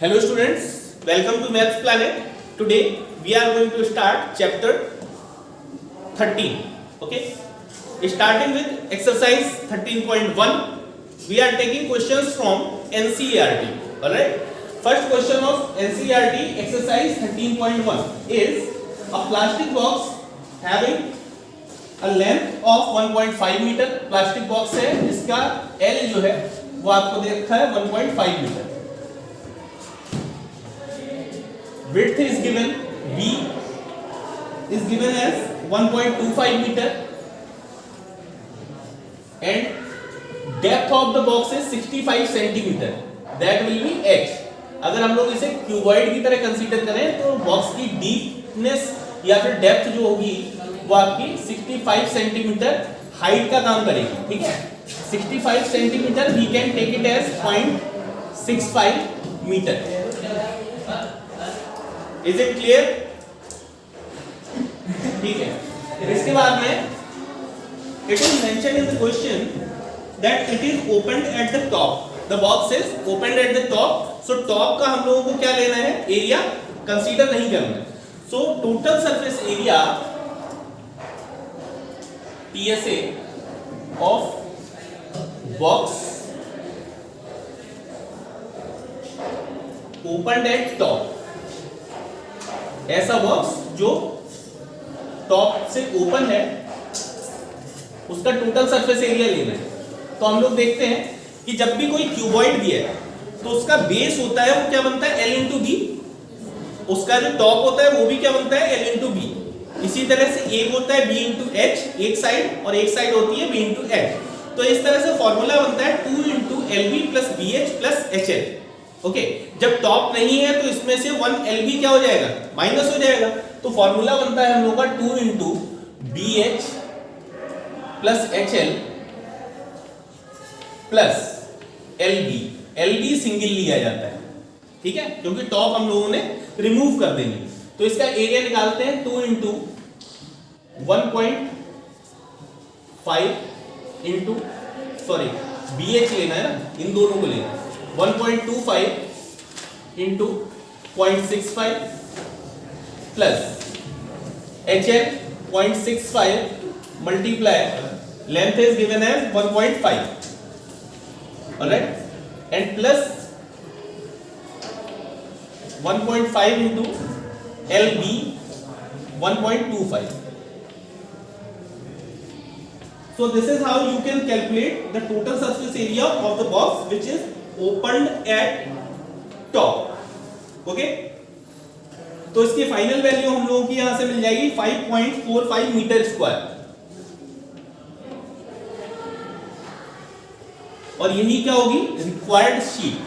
Hello students, welcome to Maths Planet. Today we are going to start chapter 13. Okay, starting with exercise 13.1. We are taking questions from NCERT. Alright, first question of NCERT exercise 13.1 is a plastic box having a length of 1.5 metre. Plastic box है, इसका L जो है वो आपको दे रखा है 1.5 metre. Width is given, B is given as 1.25 meter and depth of the box is 65 centimeter. That will be H. अगर हम लोग इसे क्यूबॉइड की तरह कंसीडर करें तो बॉक्स की डीपनेस या फिर डेप्थ जो होगी वो आपकी 65 सेंटीमीटर हाइट का काम करेगी. ठीक है, 65 centimetre we can take it as 0.65 metre. Is it clear? ठीक है, इसके बाद में it is mention in the question that it is opened at the top. The box is opened at the top. So top का हम लोगों को क्या लेना है? एरिया कंसीडर नहीं करना है. So total surface area PSA of box opened at top. ऐसा बॉक्स जो टॉप से ओपन है उसका टोटल सरफेस एरिया लेना है. तो हम लोग देखते हैं कि जब भी कोई क्यूबॉइड दिया है तो उसका बेस होता है वो क्या बनता है? L into B. उसका जो टॉप होता है वो भी क्या बनता है? L into B. इसी तरह से एक होता है B इंटू एच एक साइड और एक साइड होती है B इंटू एच. तो इस तरह से फॉर्मूला बनता है 2 into LB plus BH plus HL. Okay, जब टॉप नहीं है तो इसमें से 1 LB क्या हो जाएगा? माइनस हो जाएगा. तो फॉर्मूला बनता है हम लोग का 2 into BH plus HL plus LB. LB single लिया जाता है, ठीक है, क्योंकि टॉप हम लोगों ने रिमूव कर देनी. तो इसका एरिया निकालते हैं 2 इंटू 1.5 इंटू BH लेना है ना, इन दोनों को लेना है. 1.25 into 0.65 plus HL 0.65 multiply length is given as 1.5. Alright, and plus 1.5 into LB 1.25. So this is how you can calculate the total surface area of the box which is opened at top. Okay? तो इसकी final value हम लोगों की यहां से मिल जाएगी 5.45 metre square. और यही क्या होगी? Required sheet.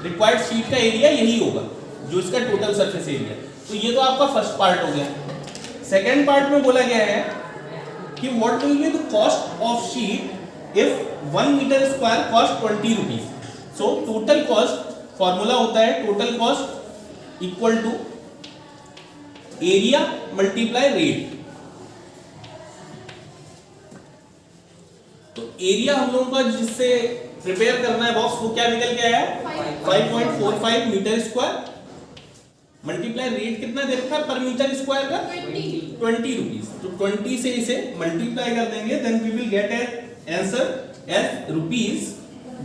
रिक्वायर्ड शीट का एरिया यही होगा जो इसका टोटल सरफेस एरिया. तो ये तो आपका फर्स्ट पार्ट हो गया. सेकेंड पार्ट में बोला गया है कि what will be the cost of sheet if 1 metre square cost 20 rupees. So total cost formula होता है total cost equal to area multiply rate. तो एरिया हम लोगों का जिससे प्रिपेयर करना है बॉक्स वो क्या निकल के आया? 5.45 मीटर स्क्वायर मल्टीप्लाई रेट कितना दे रखा है पर मीटर स्क्वायर का? 20 रुपीज. तो 20 से इसे मल्टीप्लाई कर देंगे then we will get an answer as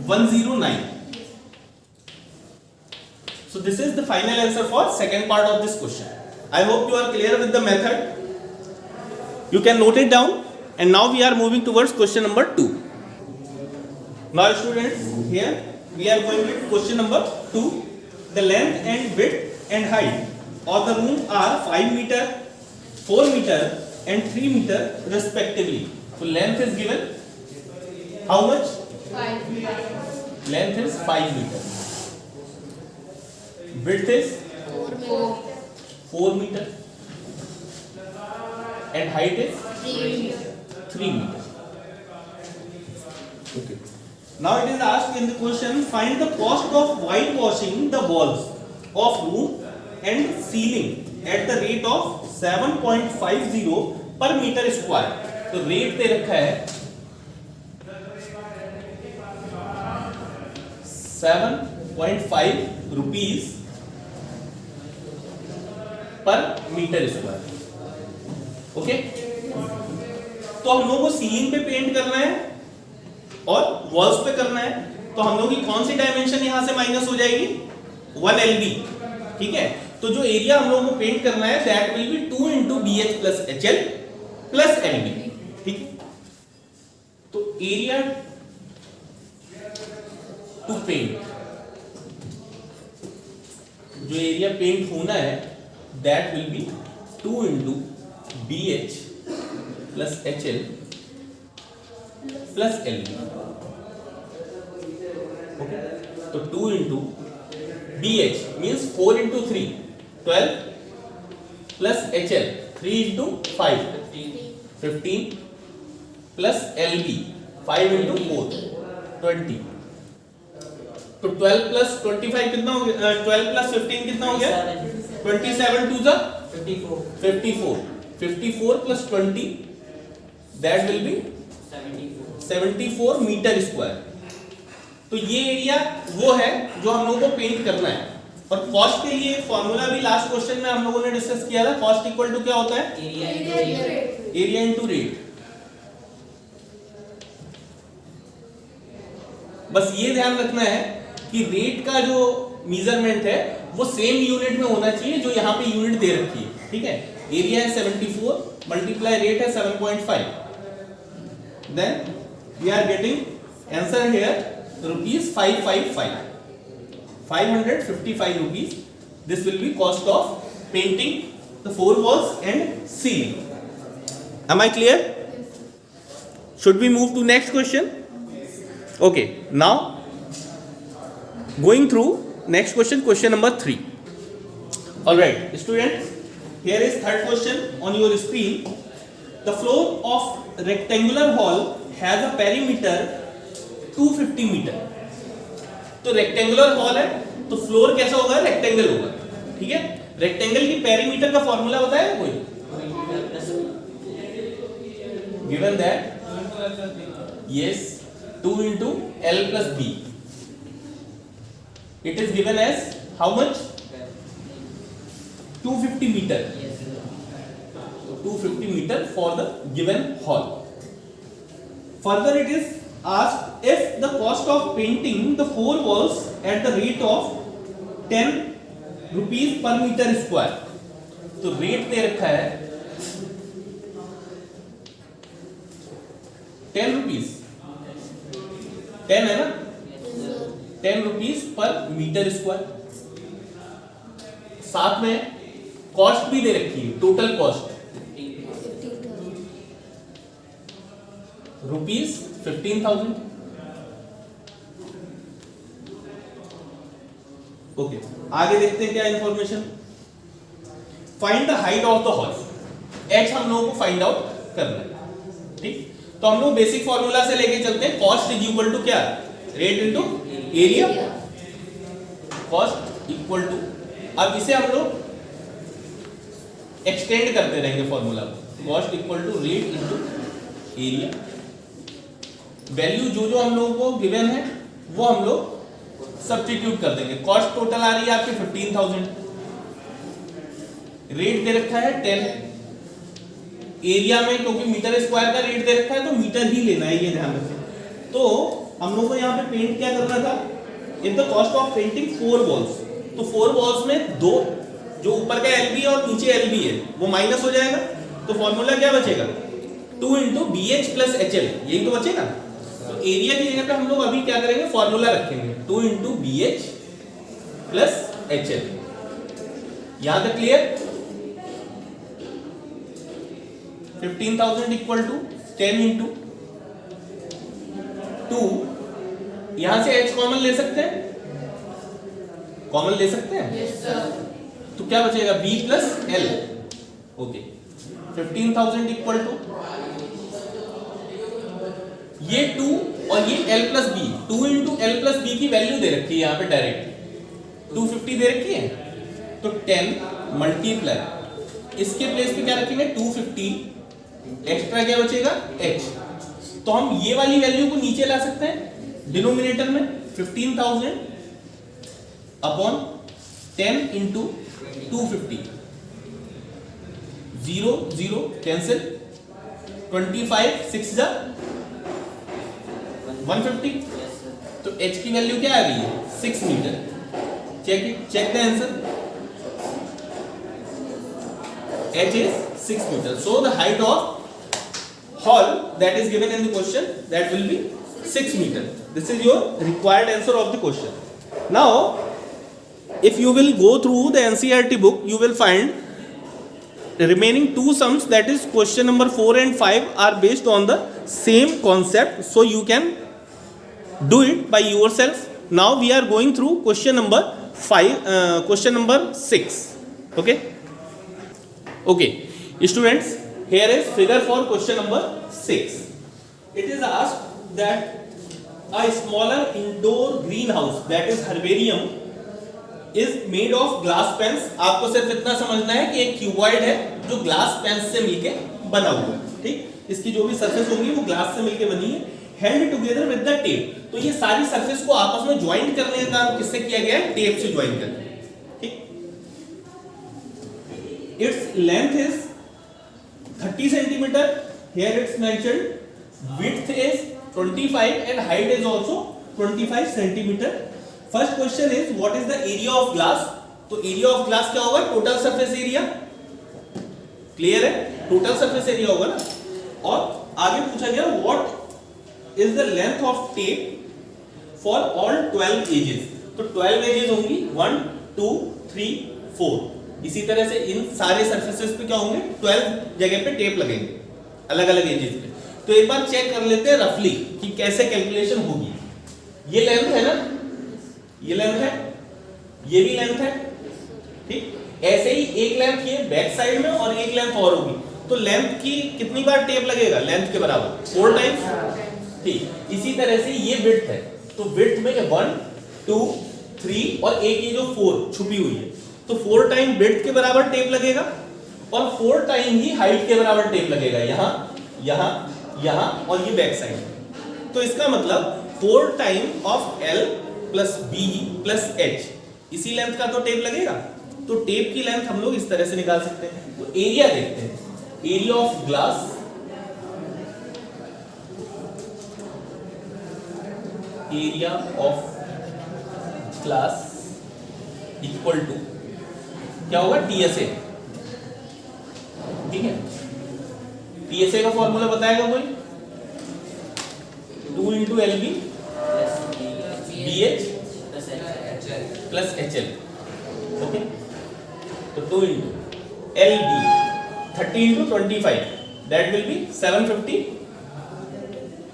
₹109. So this is the final answer for second part of this question. I hope you are clear with the method. You can note it down. And now we are moving towards question number 2. Now students, here we are going with question number 2. The length and width and height of the room are 5 meter, 4 meter and 3 meter respectively. So length is given. How much? 5 meter. Length is 5 meter. Width is 4 meter. And height is 3 meter. Okay. Now it is asked in the question, find the cost of whitewashing the walls of room and ceiling at the rate of 7.50 per meter square. तो rate दे रखा है 7.5 rupees per metre square. Okay, तो हम लोगों को ceiling पे paint करना है और वॉल्स पे करना है, तो हम लोगों की कौन सी डायमेंशन यहां से माइनस हो जाएगी, 1 LB। ठीक है, तो जो एरिया हम लोगों को पेंट करना है that will be 2 into BH plus HL plus LB। ठीक है, तो एरिया टू पेंट, जो एरिया पेंट होना है that will be 2 into BH plus HL plus LB। Okay, तो 2 into BH means 4 into 3 12 plus HL 3 into 5 15 plus LB 5 into 4 20। तो 12 plus 25 कितना हो गया, 12 plus 15 कितना हो गया, 27 to the 54 plus 20 that will be 74 metre square. तो ये एरिया वो है जो हम लोगों को पेंट करना है। और कॉस्ट के लिए फॉर्मूला भी लास्ट क्वेश्चन में हम लोगों ने डिस्कस किया था, कॉस्ट इक्वल टू क्या होता है, एरिया इनटू रेट। बस ये ध्यान रखना है कि रेट का जो मेजरमेंट है वो सेम यूनिट में होना चाहिए जो यहाँ पे यूनिट दे रखी है। ठीक है, एरिया है 74 मल्टीप्लाई रेट है 7.5, then we are getting answer here rupees 555 rupees. This will be cost of painting the 4 walls and ceiling. Am I clear? Should we move to next question? Okay, now going through next question, question number 3. All right, students, here is third question on your screen. The floor of rectangular hall has a perimeter 250 meter. तो rectangular hall है तो floor कैसा होगा, rectangle होगा। ठीक है, rectangle की perimeter का फॉर्मूला बताया कोई, given that yes 2 into L plus B, it is given as how much, 250 meter, 250 meter for the given hall. Further it is asked if the cost of painting the 4 walls at the rate of 10 rupees per meter square। तो rate दे रखा है 10 rupees, 10 है ना, 10 rupees पर metre square. साथ में cost भी दे रखी है, टोटल कॉस्ट रुपीज 15,000। ओके, आगे देखते हैं क्या information. Find the height of the hall, H हम लोगों को फाइंड आउट करना है। ठीक, तो हम लोग बेसिक फॉर्मूला से लेके चलते हैं, कॉस्ट इज इक्वल टू क्या, rate into area, cost equal to, अब इसे हम लोग एक्सटेंड करते रहेंगे फॉर्मूला को, cost equal to rate into area. Value जो जो हम लोगों को गिवन है वो हम लोग सब्स्टिट्यूट कर देंगे। कॉस्ट टोटल आ रही है आपकी 15,000, रेट दे रखा है 10, एरिया में क्योंकि मीटर स्क्वायर का रेट दे रखा है तो मीटर ही लेना है, ये ध्यान रखें। तो हम लोग को यहाँ पे पेंट क्या करना था, in the cost of painting 4 walls, तो 4 वॉल्स में दो जो ऊपर का LB और नीचे LB है वो माइनस हो जाएगा, तो फॉर्मूला क्या बचेगा, 2 into BH plus HL, यही तो बचेगा। तो एरिया की जगह पे हम लोग अभी क्या करेंगे, फॉर्मूला रखेंगे 2 into BH plus HL। यहां तक क्लियर, 15,000 इक्वल टू 10 into 2, यहां से H कॉमन ले सकते हैं, कॉमन ले सकते हैं, yes, तो क्या बचेगा B plus L। Okay, 15,000 equal to ये 2 और ये L plus B, 2 into L plus B की वैल्यू दे रखी है यहाँ पे डायरेक्ट 250 दे रखी है, तो 10 मल्टीप्लाई इसके प्लेस पे क्या रखेंगे 250, एक्स्ट्रा क्या बचेगा H। तो हम ये वाली वैल्यू को नीचे ला सकते हैं, डिनोमिनेटर में 15,000 अपॉन 10 इंटू 250, 0 0 कैंसिल, 25 6 जा 150, तो h की वैल्यू क्या आ रही है 6 metre. Check it, check the answer, h is 6 meter. So the height of hall that is given in the question, that will be 6 meter. This is your required answer of the question. Now if you will go through the NCERT book, you will find the remaining two sums, that is question number 4 and 5 are based on the same concept, so you can do it by yourself. Now we are going through question number 6. Okay students, here is figure for question number 6. It is asked that a smaller indoor greenhouse, that is herbarium, is made of glass pans. आपको सिर्फ इतना समझना है कि एक cuboid है जो glass pens से मिलके बना हुआ है, ठीक। इसकी जो भी सरफेस होगी वो ग्लास से मिलके बनी है, held together with the tape. तो ये सारी सरफेस को आपस में ज्वाइंट करने का काम किससे किया गया है, टेप से ज्वाइन करके, ठीक। Its length is 30 centimeter. Here it's mentioned width is 25 and height is also 25 centimeter. First question is what is the area of glass? तो area of glass क्या होगा, total surface area, clear है, total surface area होगा ना। और आगे पूछा गया what is the length of tape for all 12 edges? तो 12 edges होंगी 1 2 3 4। इसी तरह से इन सारे सरफेसेस पे क्या होंगे, 12 जगह पे टेप लगेंगे अलग अलग एजेस पे। तो एक बार चेक कर लेते हैं रफली कि कैसे कैलकुलेशन होगी। ये लेंथ है ना, ये लेंथ है, ये भी लेंथ है, ठीक। ऐसे ही एक लेंथ ये बैक साइड में और एक लेंथ और होगी, तो लेंथ की कितनी बार टेप लगेगा, लेंथ के बराबर 4 टाइम्स, ठीक। इसी तरह से ये विड्थ है, तो विड्थ में 1 2 3 और एक ये जो 4 छुपी हुई है, तो 4 टाइम विड्थ के बराबर टेप लगेगा और 4 टाइम ही हाइट के बराबर टेप लगेगा, यहां यहां यहां और ये बैक साइड। तो इसका मतलब 4 time of L plus B plus H, इसी लेंथ का तो टेप लगेगा। तो टेप की लेंथ हम लोग इस तरह से निकाल सकते हैं। तो एरिया देखते हैं, area of glass equal to क्या होगा, TSA, ठीक है। TSA का फॉर्मूला बताएगा कोई, 2 into LB BH plus HL, okay. तो 2 into LB 30 into 25, that will be 750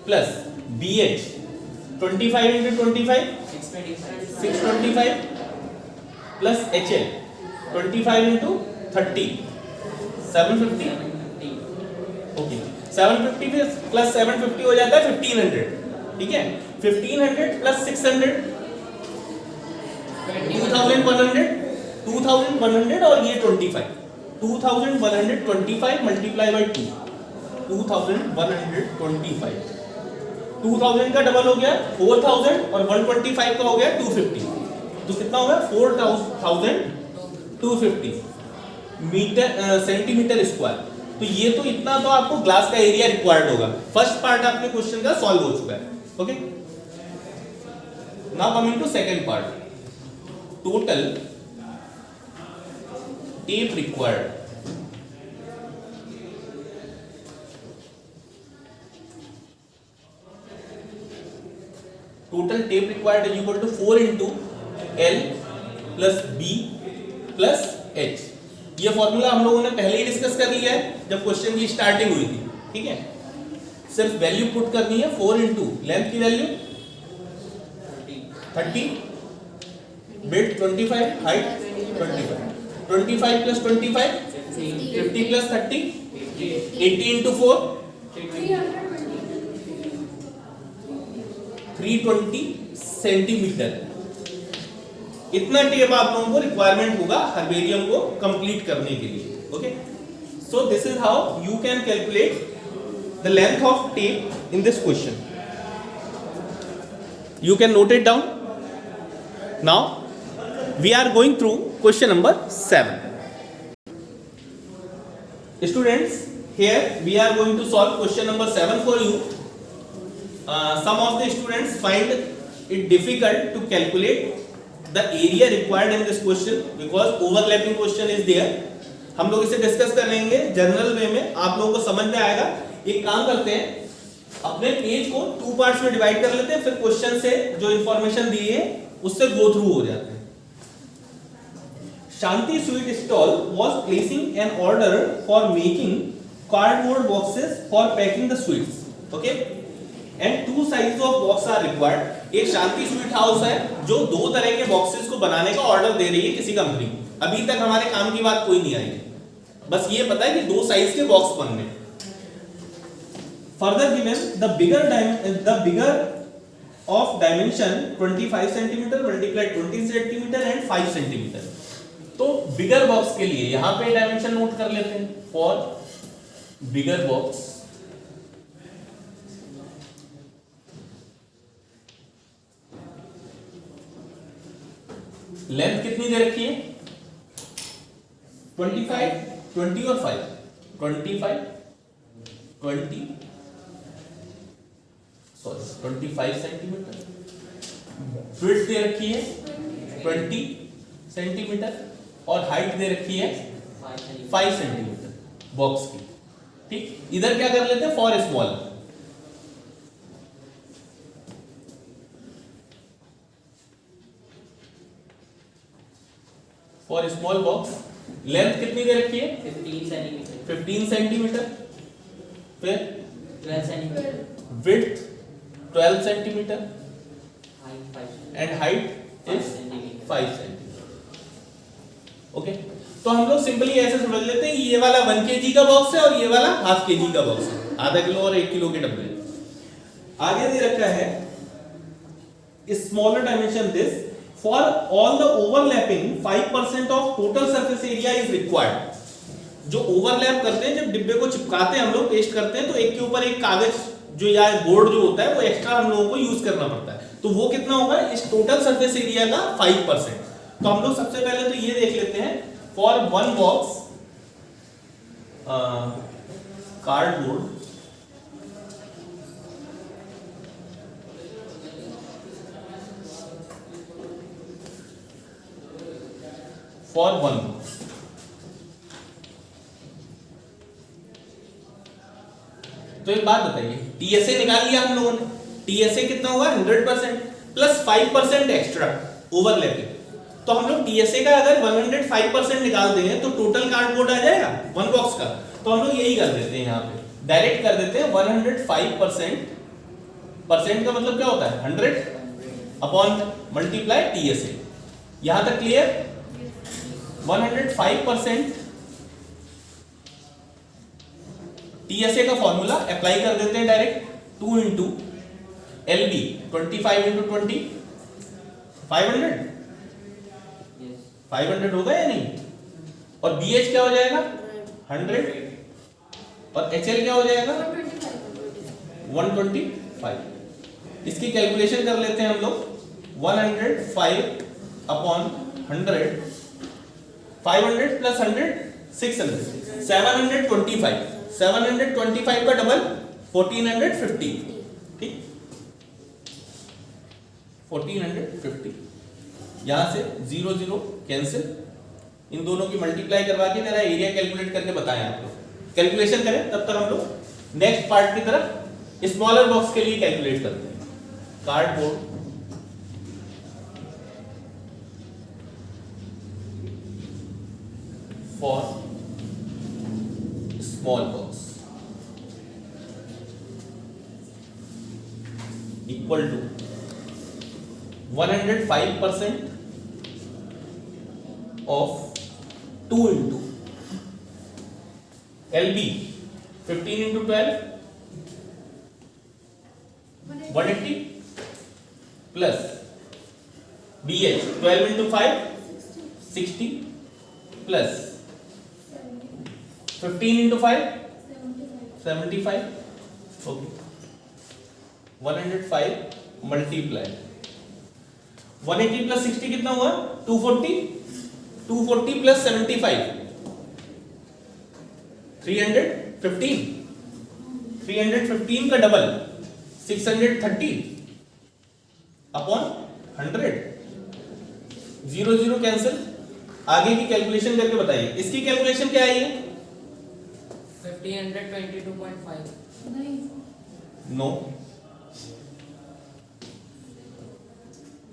plus BH 25 into 25 625 plus HL 25 into 30 750, okay. 750 plus 750 हो जाता है 1500, ठीक है। 1500 प्लस 600 2100 और ये 25, 2125 मल्टीप्लाई बाई 2, 2125, 2000 का डबल हो गया 4000 और 125 का हो गया 250, तो कितना हो गया 4250 मीटर सेंटीमीटर स्क्वायर। तो ये तो इतना तो आपको ग्लास का एरिया रिक्वायर्ड होगा। फर्स्ट पार्ट आपके क्वेश्चन का सॉल्व हो चुका है, okay. Now coming to second part, total tape required. Total tape required is equal to 4 into L plus B plus H। ये फॉर्मूला हम लोगों ने पहले ही डिस्कस कर लिया है जब क्वेश्चन की स्टार्टिंग हुई थी, ठीक है। सिर्फ वैल्यू पुट करनी है, 4 इंटू लेंथ की value 30, width 25, height 25 plus 25 50 plus 30 80 into 4 320 centimetre. इतना टेप आप लोगों को रिक्वायरमेंट होगा हर्बेरियम को कंप्लीट करने के लिए, okay. So this is how you can calculate the length of tape in this question. You can note it down. Now we are going through question number 7. Students, here we are going to solve question number 7 for you. Some of the students find it difficult to calculate the area required in this question because overlapping question is there. हम लोग इसे discuss कर लेंगे general वे में, आप लोगों को समझ में आएगा. एक काम करते हैं, अपने पेज को 2 पार्ट्स में डिवाइड कर लेते हैं, फिर क्वेश्चन से जो इंफॉर्मेशन दी है उससे गो थ्रू हो जाते हैं. Shanti Sweet Stall was placing an order for making cardboard boxes for packing the sweets. Okay? And 2 sizes of box are required. एक शांति स्वीट हाउस है जो 2 तरह के बॉक्सेस को बनाने का ऑर्डर दे रही है किसी कंपनी को. अभी तक हमारे काम की बात कोई नहीं आई है, बस ये पता है कि 2 साइज के बॉक्स बनने. Further given the bigger of dimension 25 cm multiplied 20 cm and 5 cm. तो बिगर बॉक्स के लिए यहां पे डायमेंशन नोट कर लेते हैं. फॉर बिगर बॉक्स लेंथ कितनी दे रखी है? 25, 20 और 5. 25 सेंटीमीटर. विड्थ दे रखी है 20 सेंटीमीटर और हाइट दे रखी है 5 सेंटीमीटर बॉक्स की. ठीक, इधर क्या कर लेते हैं? For small. For small box length कितनी दे रखी है? 15 सेंटीमीटर. फिर 12 centimetre. Width 12 centimetre and height is 5 centimetre. Okay, तो हम लोग सिंपली ऐसे समझ लेते हैं, ये वाला 1 kg का बॉक्स है और ये वाला ½ kg का बॉक्स है. आधा किलो और 1 किलो के डब्बे. आगे दे रखा है smaller dimension this for all the overlapping 5% of total surface area is required. जो ओवरलैप करते हैं, जब डिब्बे को चिपकाते हैं हम लोग, पेस्ट करते हैं, तो एक के ऊपर एक कागज जो या बोर्ड जो होता है वो एक्स्ट्रा हम लोगों को यूज करना पड़ता है. तो वो कितना होगा इस टोटल सरफेस एरिया का? 5%. तो हम लोग सबसे पहले तो ये देख लेते हैं, for 1 box cardboard for 1 box. तो एक बात बताइए, टीएसए निकाल लिया हम लोगों ने. टीएसए कितना होगा? 100% प्लस 5% एक्स्ट्रा ओवरलैपिंग. तो हम लोग टीएसए का अगर 105% निकाल दें तो टोटल कार्डबोर्ड आ जाएगा 1 बॉक्स का. तो हम लोग यही कर देते हैं, यहाँ पे डायरेक्ट कर देते हैं 105%. परसेंट का मतलब क्या होता है? 100 अपॉन मल्टीप्लाई टीएसए. यहां तक क्लियर? 105% टीएसए का फॉर्मूला अप्लाई कर देते हैं डायरेक्ट. 2 इंटू एलबी 25 इंटू 20 500 होगा या नहीं? और बीएच क्या हो जाएगा? 100 और एचएल क्या हो जाएगा? 125. इसकी कैलकुलेशन कर लेते हैं हम लोग. 105 अपॉन 100, 500 प्लस 100 600, 725. 725 का डबल 1450. ठीक, 1450. यहां से 0 0 कैंसिल. इन दोनों की मल्टीप्लाई करवा के मेरा एरिया कैलकुलेट करके बताएं आप लोग. कैलकुलेशन करें, तब तक हम लोग नेक्स्ट पार्ट की तरफ स्मॉलर बॉक्स के लिए कैलकुलेट करते हैं. Cardboard for small box equal to 105% of 2 into LB 15 into 12 180 plus BH 12 into 5 60 plus 15 into 5 75. Okay, 105 multiply 180 plus 60 कितना हुआ? 240. 240 प्लस 75 315. 315 का डबल 630 अपॉन 100. 0 0 कैंसिल. आगे की कैलकुलेशन करके बताइए. इसकी कैलकुलेशन क्या है? ये 1522.5. No.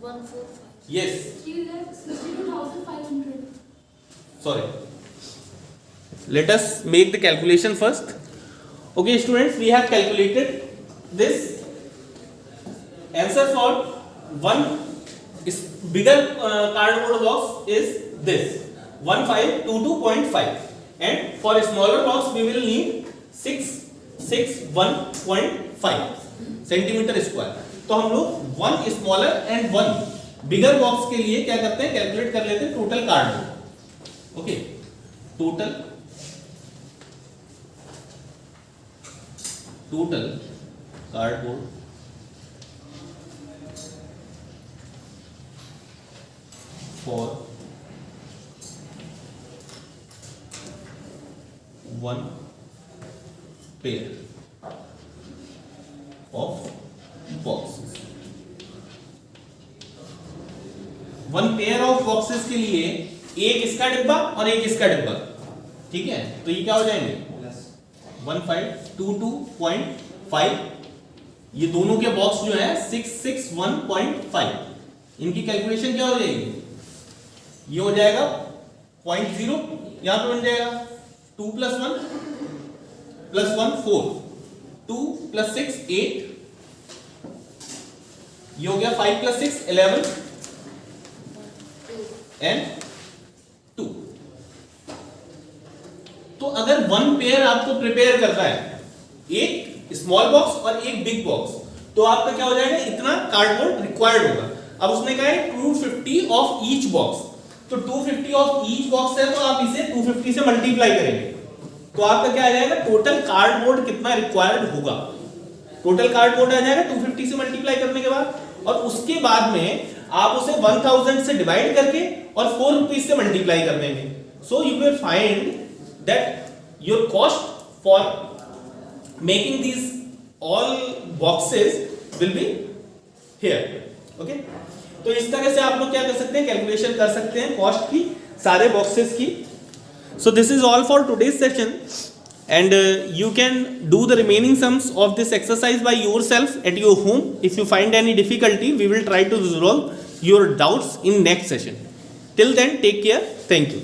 145. Yes. 3,62,500. Sorry. Let us make the calculation first. Okay, students, we have calculated this. Answer for one is bigger cardboard box is this 1522.5, and for a smaller box we will need 661.5 centimetre square. तो हम लोग one smaller and one bigger box के लिए क्या करते हैं? Calculate कर लेते हैं total cardboard. Okay, total cardboard for one pair of boxes. One pair of boxes के लिए एक इसका डिब्बा और एक इसका डिब्बा. ठीक है, तो ये क्या हो जाएंगे? 1522.5. ये दोनों के बॉक्स जो है 661.5. इनकी कैलकुलेशन क्या हो जाएगी? ये हो जाएगा 0.0. यहां पे बन जाएगा 2 + 1 + 1 4. 2 + 6 8. ये हो गया 5 + 6 11 and 2. तो अगर वन पेयर आपको प्रिपेयर करना है, एक स्मॉल बॉक्स और एक बिग बॉक्स, तो आपका क्या हो जाएगा? इतना कार्डबोर्ड रिक्वायर्ड होगा. अब उसने कहा है 250 ऑफ ईच बॉक्स. तो 250 ऑफ ईच बॉक्स है, तो आप इसे 250 से मल्टीप्लाई करेंगे, तो आपका क्या आ जाएगा? टोटल कार्डबोर्ड कितना रिक्वायर्ड होगा? टोटल कार्डबोर्ड आ जाएगा 250 से मल्टीप्लाई करने के बाद, और उसके बाद में आप उसे 1000 से डिवाइड करके और 4 रुपीज से मल्टीप्लाई कर देंगे. So you will find that your cost for making these all boxes will be here. Okay, तो इस तरह से आप लोग क्या कर सकते हैं? कैलकुलेशन कर सकते हैं कॉस्ट की, सारे बॉक्सेस की. So this is all for today's session, and you can do the remaining sums of this exercise by yourself at your home. If you find any difficulty, we will try to resolve your doubts in next session. Till then, take care. Thank you.